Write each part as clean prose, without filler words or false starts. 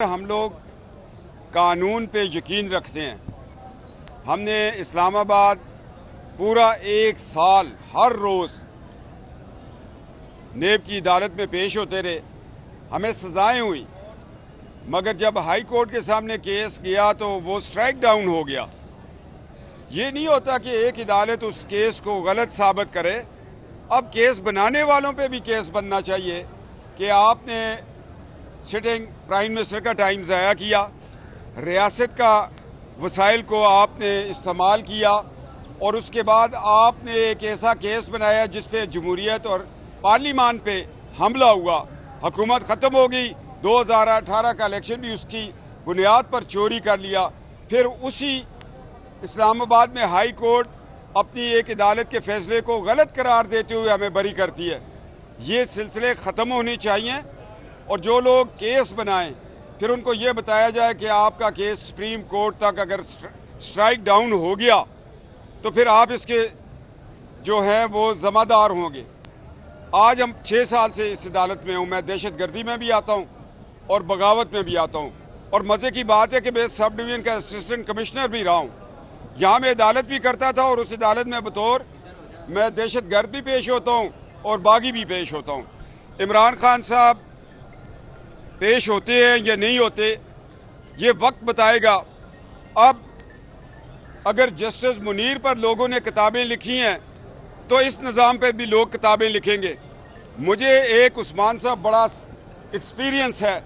ہم لوگ قانون پہ یقین رکھتے ہیں۔ ہم نے اسلام آباد پورا 1 سال ہر روز نیب کی عدالت میں پیش ہوتے رہے، ہمیں سزائیں ہوئی، مگر جب ہائی کورٹ کے سامنے کیس گیا تو وہ سٹرائک ڈاؤن ہو گیا۔ یہ نہیں ہوتا کہ ایک عدالت اس کیس کو غلط ثابت کرے، اب کیس بنانے والوں پہ بھی کیس بننا چاہیے کہ آپ نے سٹنگ پرائم منسٹر کا ٹائم ضائع کیا، ریاست کا وسائل کو آپ نے استعمال کیا، اور اس کے بعد آپ نے ایک ایسا کیس بنایا جس پہ جمہوریت اور پارلیمان پہ حملہ ہوا، حکومت ختم ہو گئی، 2018 کا الیکشن بھی اس کی بنیاد پر چوری کر لیا۔ پھر اسی اسلام آباد میں ہائی کورٹ اپنی ایک عدالت کے فیصلے کو غلط قرار دیتے ہوئے ہمیں بری کرتی ہے۔ یہ سلسلے ختم ہونے چاہیے، اور جو لوگ کیس بنائیں پھر ان کو یہ بتایا جائے کہ آپ کا کیس سپریم کورٹ تک اگر سٹرائک ڈاؤن ہو گیا تو پھر آپ اس کے جو ہیں وہ ذمہ دار ہوں گے۔ آج ہم 6 سال سے اس عدالت میں ہوں، میں دہشت گردی میں بھی آتا ہوں اور بغاوت میں بھی آتا ہوں، اور مزے کی بات ہے کہ میں سب ڈویژن کا اسسٹنٹ کمشنر بھی رہا ہوں۔ یہاں میں عدالت بھی کرتا تھا، اور اس عدالت میں بطور میں دہشت گرد بھی پیش ہوتا ہوں اور باغی بھی پیش ہوتا ہوں۔ عمران خان صاحب پیش ہوتے ہیں یا نہیں ہوتے یہ وقت بتائے گا۔ اب اگر جسٹس منیر پر لوگوں نے کتابیں لکھی ہیں تو اس نظام پر بھی لوگ کتابیں لکھیں گے۔ مجھے ایک عثمان صاحب بڑا ایکسپیرینس ہے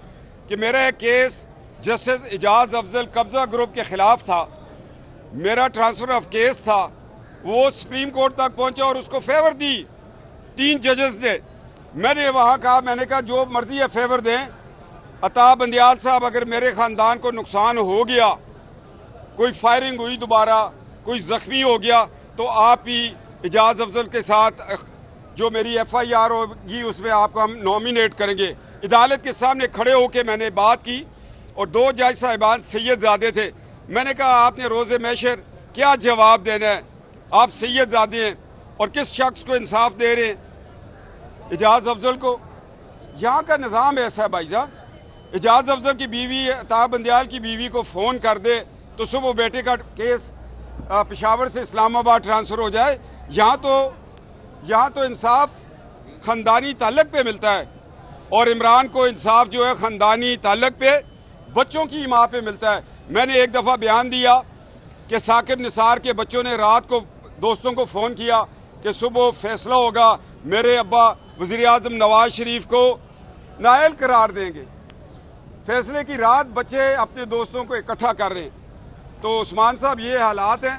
کہ میرا ایک کیس جسٹس اعجاز افضل قبضہ گروپ کے خلاف تھا، میرا ٹرانسفر آف کیس تھا، وہ سپریم کورٹ تک پہنچا اور اس کو فیور دی 3 ججز نے۔ میں نے وہاں کہا، میں نے کہا جو مرضی ہے فیور دیں، عطا بندیال صاحب اگر میرے خاندان کو نقصان ہو گیا، کوئی فائرنگ ہوئی دوبارہ، کوئی زخمی ہو گیا، تو آپ ہی اعجاز افضل کے ساتھ جو میری FIR ہوگی اس میں آپ کو ہم نومینیٹ کریں گے۔ عدالت کے سامنے کھڑے ہو کے میں نے بات کی، اور 2 جج صاحبان سید زادے تھے۔ میں نے کہا آپ نے روز محشر کیا جواب دینا ہے؟ آپ سید زادے ہیں اور کس شخص کو انصاف دے رہے ہیں؟ اعجاز افضل کو۔ یہاں کا نظام ایسا ہے بھائی جان، اعجاز افضل کی بیوی عطا بندیال کی بیوی کو فون کر دے تو صبح بیٹے کا کیس پشاور سے اسلام آباد ٹرانسفر ہو جائے۔ یہاں تو انصاف خاندانی تعلق پہ ملتا ہے، اور عمران کو انصاف جو ہے خاندانی تعلق پہ، بچوں کی ماں پہ ملتا ہے۔ میں نے ایک دفعہ بیان دیا کہ ثاقب نثار کے بچوں نے رات کو دوستوں کو فون کیا کہ صبح فیصلہ ہوگا، میرے ابا وزیر اعظم نواز شریف کو نائل قرار دیں گے۔ فیصلے کی رات بچے اپنے دوستوں کو اکٹھا کر رہے ہیں۔ تو عثمان صاحب یہ حالات ہیں،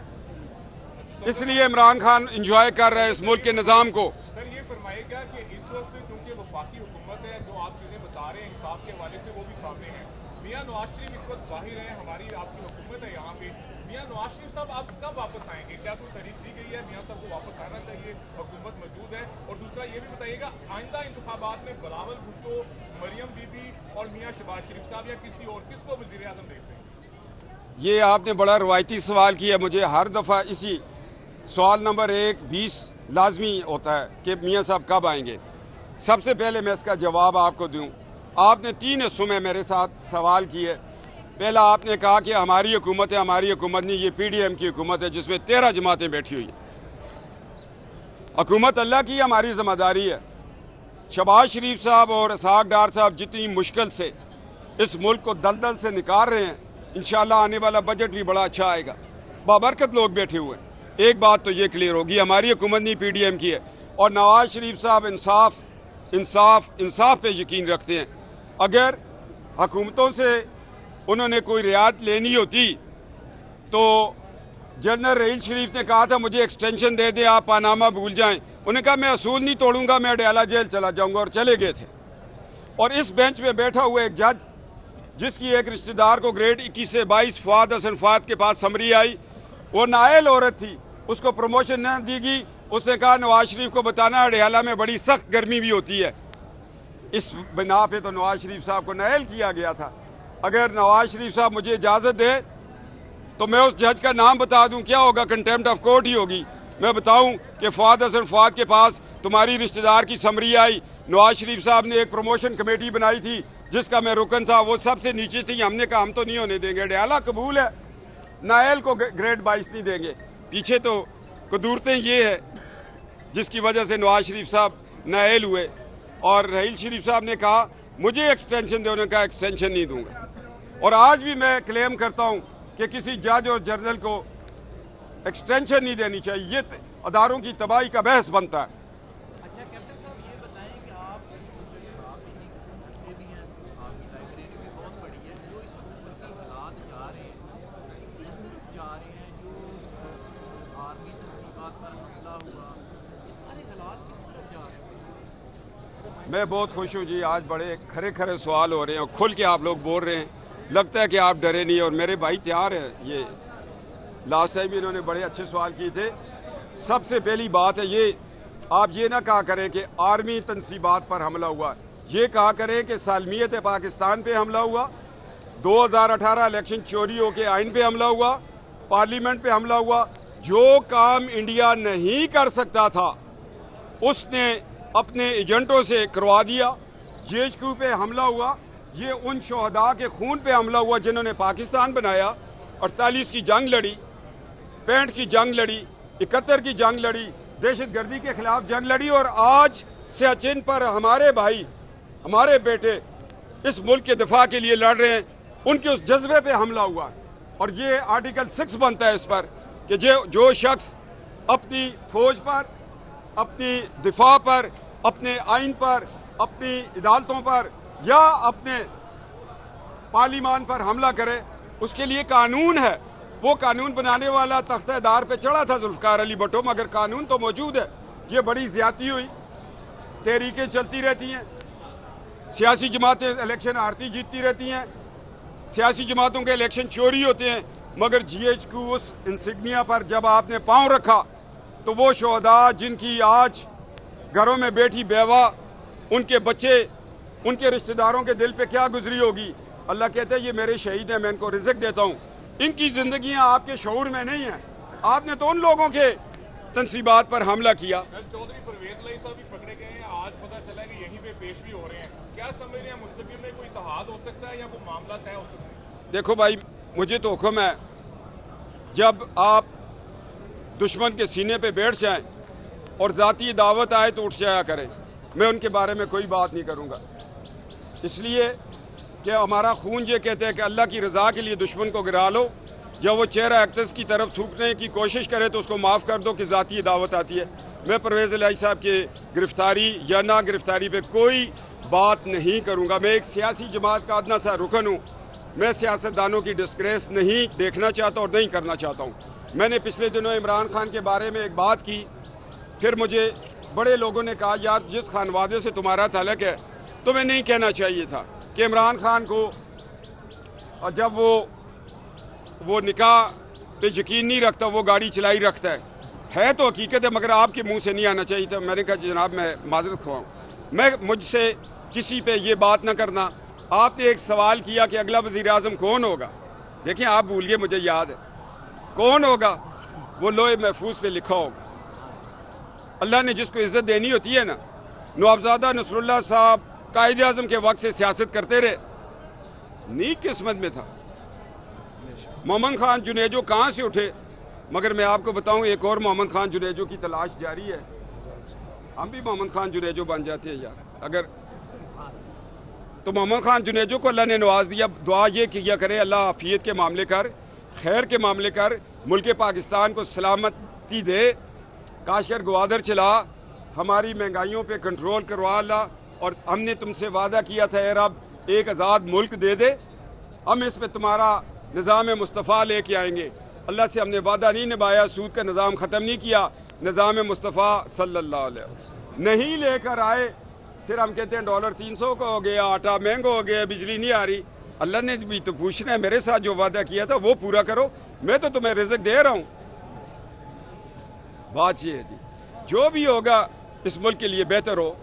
اس لیے عمران خان انجوائے کر رہے ہیں اس ملک کے نظام کو۔ سر یہ فرمائے گا کہ اس وقت کیونکہ وفاقی حکومت ہے، جو آپ چیزیں بتا رہے ہیں انصاف کے حوالے سے وہ بھی سامنے ہیں، میاں نواز شریف اس وقت باہر ہیں، ہماری آپ کی حکومت ہے یہاں پہ، میاں نواز شریف صاحب آپ کب واپس آئیں گے؟ کیا کوئی تاریخ دی گئی ہے؟ میاں صاحب کو واپس آنا چاہیے، حکومت موجود ہے۔ اور دوسرا یہ بھی بتائیے گا آئندہ انتخابات میں بلاول بھٹو، مریم بی بی اور میاں شہباز شریف صاحب یا کسی اور کس کو وزیر اعظم دیکھتے ہیں؟ یہ آپ نے بڑا روایتی سوال کیا، مجھے ہر دفعہ اسی سوال نمبر 1-20 لازمی ہوتا ہے کہ میاں صاحب کب آئیں گے۔ سب سے پہلے میں اس کا جواب آپ کو دوں۔ آپ نے 3 حصوں میں میرے ساتھ سوال کیے۔ پہلا آپ نے کہا کہ ہماری حکومت ہے، ہماری حکومت نہیں، یہ PDM کی حکومت ہے جس میں 13 جماعتیں بیٹھی ہوئی ہیں۔ حکومت اللہ کی ہماری ذمہ داری ہے۔ شہباز شریف صاحب اور اسحاق ڈار صاحب جتنی مشکل سے اس ملک کو دلدل سے نکال رہے ہیں، انشاءاللہ آنے والا بجٹ بھی بڑا اچھا آئے گا۔ بابرکت لوگ بیٹھے ہوئے ہیں۔ ایک بات تو یہ کلیئر ہوگی، ہماری حکومت نہیں PDM کی ہے، اور نواز شریف صاحب انصاف پہ یقین رکھتے ہیں۔ اگر حکومتوں سے انہوں نے کوئی رعایت لینی ہوتی تو جنرل رحیل شریف نے کہا تھا مجھے ایکسٹینشن دے دیں، آپ پاناما بھول جائیں، انہوں نے کہا میں اصول نہیں توڑوں گا، میں اڈیالہ جیل چلا جاؤں گا، اور چلے گئے تھے۔ اور اس بینچ میں بیٹھا ہوا ایک جج جس کی ایک رشتہ دار کو گریڈ 21 سے 22 فواد حسن فواد کے پاس سمری آئی، وہ نائل عورت تھی، اس کو پروموشن نہ دی گئی، اس نے کہا نواز شریف کو بتانا اڈیالہ میں بڑی سخت گرمی بھی ہوتی ہے۔ اس بنا پہ تو نواز شریف صاحب کو نائل کیا گیا تھا۔ اگر نواز شریف صاحب مجھے اجازت دے تو میں اس جج کا نام بتا دوں، کیا ہوگا؟ کنٹیمپٹ آف کورٹ ہی ہوگی۔ میں بتاؤں کہ فواد حسن فواد کے پاس تمہاری رشتہ دار کی سمری آئی، नवाज शरीफ साहब ने एक प्रमोशन कमेटी बनाई थी जिसका मैं रुकन था, वो सबसे नीचे थी। हमने कहा हम तो नहीं होने देंगे, डयाला कबूल है, नायल को ग्रेड 22 नहीं देंगे। पीछे तो कदूरतें ये है जिसकी वजह से नवाज शरीफ साहब नायल हुए, और रहील शरीफ साहब ने कहा मुझे एक्सटेंशन दे, उन्होंने कहा एक्सटेंशन नहीं दूंगा। और आज भी मैं क्लेम करता हूं कि किसी जज और जर्नल को एक्सटेंशन नहीं देनी चाहिए, ये अदारों की तबाही का बहस बनता है। अच्छा कैप्टन साहब, ये बताएं कि आप भी हैं, आपकी लाइब्रेरी भी बहुत बड़ी है, जो इस वक्त की हालात जा रहे हैं किस तरफ जा रहे हैं, जो आर्मी तंजीमात पर हमला हुआ, ये सारे हालात किस तरफ जा रहे हैं? मैं बहुत खुश हूँ जी, आज बड़े खरे खरे सवाल हो रहे हैं और खुल के आप लोग बोल रहे हैं, लगता है कि आप डरे नहीं। और मेरे भाई तैयार है, ये लास्ट टाइम भी इन्होंने बड़े अच्छे सवाल किए थे। सबसे पहली बात है ये, आप ये ना कहा करें कि आर्मी तंसीबात पर हमला हुआ, ये कहा करें कि सालमियत पाकिस्तान पे हमला हुआ, 2018 इलेक्शन चोरी हो के आइन पे हमला हुआ, पार्लियामेंट पे हमला हुआ। जो काम इंडिया नहीं कर सकता था उसने अपने एजेंटों से करवा दिया। GHQ पे हमला हुआ, ये उन शहदा के खून पे हमला हुआ जिन्होंने पाकिस्तान बनाया। 48 की जंग लड़ी, 65 की जंग लड़ी, 71 की जंग लड़ी, दहशतगर्दी के खिलाफ जंग लड़ी, और आज सियाचिन पर हमारे भाई, हमारे बेटे इस मुल्क के दिफा के लिए लड़ रहे हैं, उनके उस जज्बे पे हमला हुआ। और ये आर्टिकल 6 बनता है इस पर कि जो शख्स अपनी फौज पर, अपनी दिफा पर, अपने आइन पर, अपनी अदालतों पर या अपने पार्लियामान पर हमला करे, उसके लिए कानून है। वो कानून बनाने वाला तख्तेदार पे चढ़ा था जुल्फकार अली भुट्टो, मगर कानून तो मौजूद है। ये बड़ी ज्यादती हुई, तहरीकें चलती रहती हैं, सियासी जमातें इलेक्शन हारती जीतती रहती हैं, सियासी जमातों के इलेक्शन चोरी होते हैं, मगर GHQ उस इंसिग्निया पर जब आपने पांव रखा तो वो शहदा जिनकी आज घरों में बैठी बेवा, उनके बच्चे, उनके रिश्तेदारों के दिल पे क्या गुजरी होगी। अल्लाह कहते हैं ये मेरे शहीद हैं, मैं इनको रिज़्क़ देता हूँ। इनकी ज़िंदगियाँ आपके शऊर में नहीं हैं। आपने तो उन लोगों के तंसीबात पर हमला किया। चौधरी परवेज लाई साहब भी पकड़े गए हैं, आज पता चला कि यहीं पे पेश भी हो रहे हैं। क्या समझ रहे हैं मुस्तकिल में कोई इत्तेहाद हो सकता है या कोई मामला तय हो सकता है? देखो भाई, मुझे तो हुक्म है जब आप दुश्मन के सीने पे बैठ जाएं और ज़ाती दावत आए तो उठ जाया करें। मैं उनके बारे में कोई बात नहीं करूँगा, इसलिए कि हमारा खून ये कहते हैं कि अल्लाह की रज़ा के लिए दुश्मन को गिरा लो। जब वो चेहरा एक्टर्स की तरफ थूकने की कोशिश करे तो उसको माफ़ कर दो कि ज़ाती दावत आती है। मैं परवेज़ इलाही साहब के गिरफ्तारी या ना गिरफ्तारी पे कोई बात नहीं करूँगा। मैं एक सियासी जमात का अदना सा रुकन हूँ। मैं सियासतदानों की डिस्ग्रेस नहीं देखना चाहता और नहीं करना चाहता हूँ। मैंने पिछले दिनों इमरान खान के बारे में एक बात की, फिर मुझे बड़े लोगों ने कहा यार जिस खानवादे से तुम्हारा ताल्लुक है तुम्हें नहीं कहना चाहिए था कि इमरान खान को जब वो निकाह पे यकीन नहीं रखता वो गाड़ी चलाई रखता है तो हकीकत है, मगर आपके मुंह से नहीं आना चाहिए था। मैंने कहा जनाब मैं माजरत खवाऊँ, मैं मुझसे किसी पे ये बात ना करना। आपने एक सवाल किया कि अगला वज़ीर आज़म कौन होगा। देखिए आप भूल गए, मुझे याद है कौन होगा, वो लोहे महफूज पे लिखा होगा। अल्लाह ने जिसको इज्जत देनी होती है ना, नवाबजादा नसरुल्लाह साहब कायद आज़म के वक्त से सियासत करते रहे, नीक किस्मत में था। मोहम्मद खान जुनेजो कहाँ से उठे, मगर मैं आपको बताऊं एक और मोहम्मद खान जुनेजो की तलाश जारी है। हम भी मोहम्मद खान जुनेजो बन जाते हैं यार अगर, तो मोहम्मद खान जुनेजो को अल्लाह ने नवाज दिया। दुआ ये किया करे अल्लाह आफियत के मामले कर, खैर के मामले कर, मुल्क पाकिस्तान को सलामती दे, काशगर गवादर चला, हमारी महंगाइयों पे कंट्रोल करवा ला। और हमने तुमसे वादा किया था रब एक आज़ाद मुल्क दे दे, हम इस पे तुम्हारा निज़ाम मुस्तफ़ा लेके आएंगे। अल्लाह से हमने वादा नहीं निभाया, सूद का निज़ाम ख़त्म नहीं किया, निज़ाम मुस्तफ़ा सल्लल्लाहु अलैहि वसल्लम नहीं लेकर आए। फिर हम कहते हैं डॉलर 300 का हो गया, आटा महंगा हो गया, बिजली नहीं आ रही। अल्लाह ने भी तो पूछना है, मेरे साथ जो वादा किया था वो पूरा करो, मैं तो तुम्हें रिज़्क़ दे रहा हूँ। बात ये है जी, जो भी होगा इस मुल्क के लिए बेहतर हो।